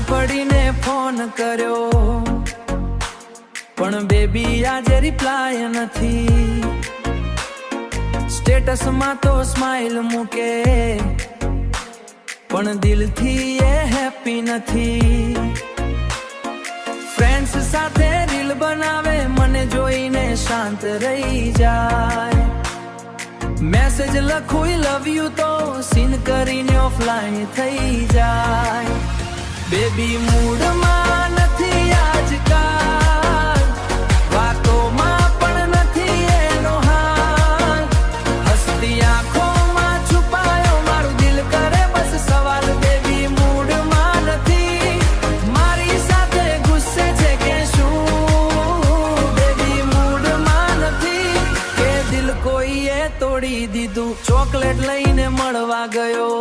પડીને ફોન કર્યો પણ બેબી આજે રિપ્લાય નથી. સ્ટેટસમાં તો સ્માઈલ મૂકે પણ દિલથી એ હેપી નથી. ફ્રેન્ડ્સ સાથે રીલ બનાવે મને જોઈને શાંત રહી જાય. મેસેજ લખું લવ યુ તો સીન કરીને ઓફલાઈન થઈ જાય. બેબી મૂડમાં નથી આજકાલ, વાતોમાં પણ નથી એનો હાલ. હસતી આંખોમાં છુપાયો મારું દિલ કરે બસ સવાલ. બેબી મૂડમાં નથી, મારી સાથે ગુસ્સે છે કે શું? બેબી મૂડમાં નથી કે દિલ કોઈએ તોડી દીધું. ચોકલેટ લઈને મળવા ગયો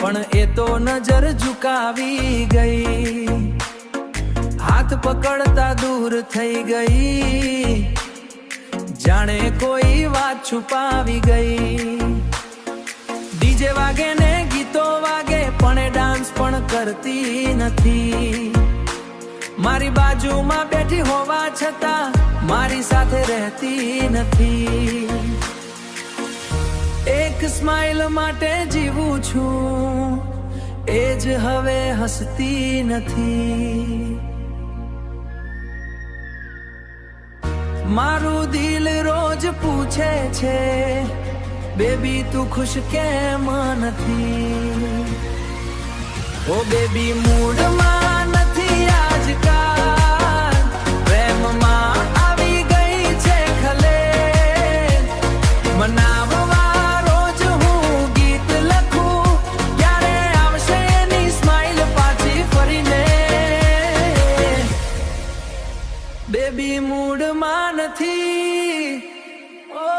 પણ એ તો નજર ઝુકાવી ગઈ. હાથ પકડતા દૂર થઈ ગઈ, જાણે કોઈ વાત છુપાવી ગઈ. ડીજે વાગે ને ગીતો વાગે પણ એ ડાન્સ પણ કરતી નથી. મારી બાજુમાં બેઠી હોવા છતાં મારી સાથે રહેતી નથી. એક સ્માઈલ માટે જીવું છું, એ જ હવે હસતી નથી. મારું દિલ રોજ પૂછે છે બેબી તું ખુશ કેમ નથી? ઓ બેબી મૂડમાં નથી આજકાલ, પ્રેમમાં આવી ગઈ છે ખલે. મનાવવા બેબી મૂડમાં નથી. ઓ